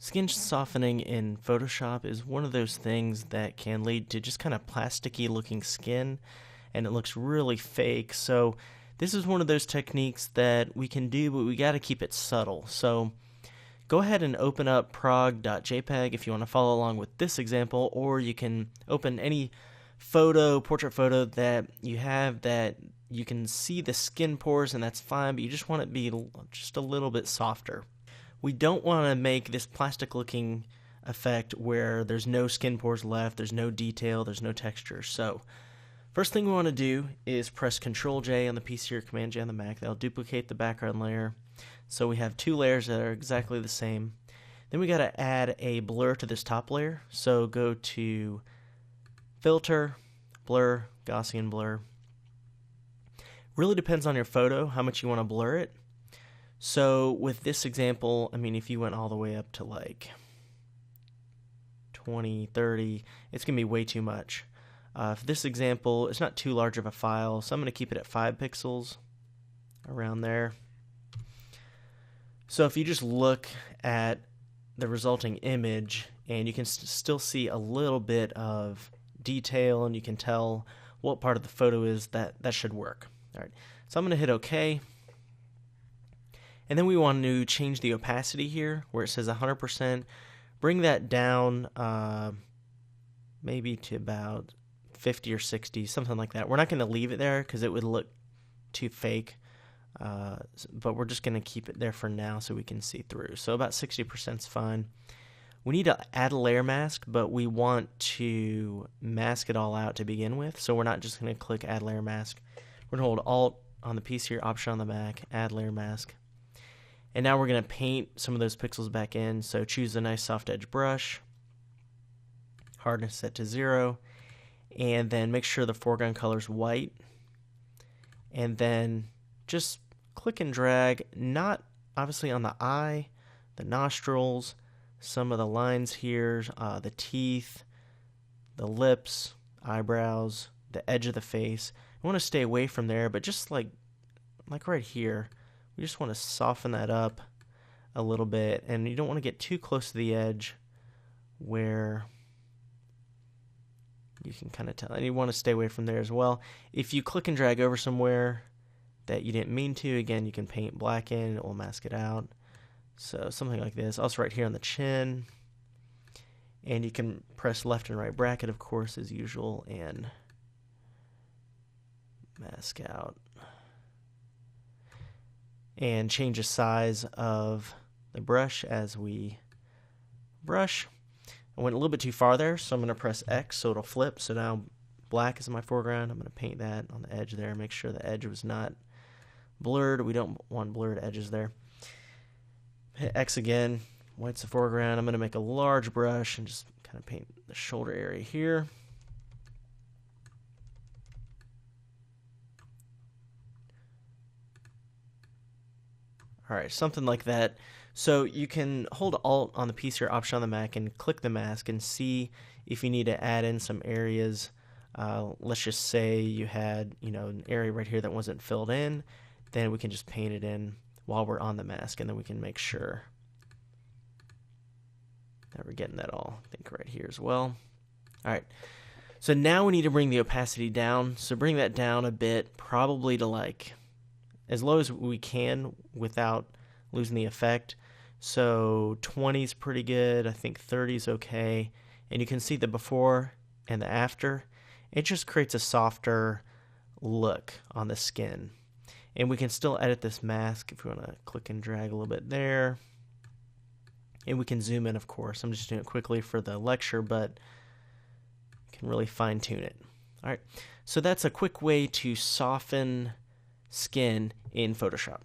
Skin softening in Photoshop is one of those things that can lead to just kind of plasticky looking skin and it looks really fake. So this is one of those techniques that we can do, but we got to keep it subtle. So go ahead and open up prog.jpg if you want to follow along with this example, or you can open any portrait photo that you have that you can see the skin pores, and that's fine, but you just want it to be just a little bit softer. We don't want to make this plastic looking effect where there's no skin pores left, there's no detail, there's no texture. So first thing we want to do is press Ctrl J on the PC or Command J on the Mac. That'll duplicate the background layer. So we have two layers that are exactly the same. Then we got to add a blur to this top layer. So go to Filter, Blur, Gaussian Blur. Really depends on your photo how much you want to blur it. So with this example, I mean, if you went all the way up to like 20, 30, it's going to be way too much. For this example, it's not too large of a file, so I'm going to keep it at 5 pixels, around there. So if you just look at the resulting image, and you can still see a little bit of detail, and you can tell what part of the photo is, that should work. All right, so I'm going to hit OK. And then we want to change the opacity here where it says 100%. Bring that down maybe to about 50 or 60, something like that. We're not going to leave it there because it would look too fake, but we're just going to keep it there for now so we can see through. So about 60% is fine. We need to add a layer mask, but we want to mask it all out to begin with. So we're not just going to click Add Layer Mask. We're going to hold Alt on the PC or Option on the Mac, Add Layer Mask. And now we're going to paint some of those pixels back in. So choose a nice soft edge brush, hardness set to 0, and then make sure the foreground color is white. And then just click and drag, not obviously on the eye, the nostrils, some of the lines here, the teeth, the lips, eyebrows, the edge of the face. I want to stay away from there, but just like right here, we just want to soften that up a little bit, and you don't want to get too close to the edge where you can kind of tell, and you want to stay away from there as well. If you click and drag over somewhere that you didn't mean to, again, you can paint black in, it will mask it out. So something like this. Also right here on the chin, and you can press left and right bracket, of course, as usual, and mask out. And change the size of the brush as we brush. I went a little bit too far there, so I'm going to press X so it'll flip. So now black is my foreground. I'm going to paint that on the edge there, make sure the edge was not blurred. We don't want blurred edges there. Hit X again, white's the foreground. I'm going to make a large brush and just kind of paint the shoulder area here. Alright, something like that. So you can hold Alt on the PC or Option on the Mac and click the mask and see if you need to add in some areas. Let's just say you had an area right here that wasn't filled in. Then we can just paint it in while we're on the mask, and then we can make sure that we're getting that all, I think, right here as well. Alright, so now we need to bring the opacity down. So bring that down a bit, probably to like as low as we can without losing the effect. So 20 is pretty good. I think 30 is okay. And you can see the before and the after. It just creates a softer look on the skin. And we can still edit this mask if we want to click and drag a little bit there. And we can zoom in, of course. I'm just doing it quickly for the lecture, but you can really fine tune it. All right, so that's a quick way to soften skin in Photoshop.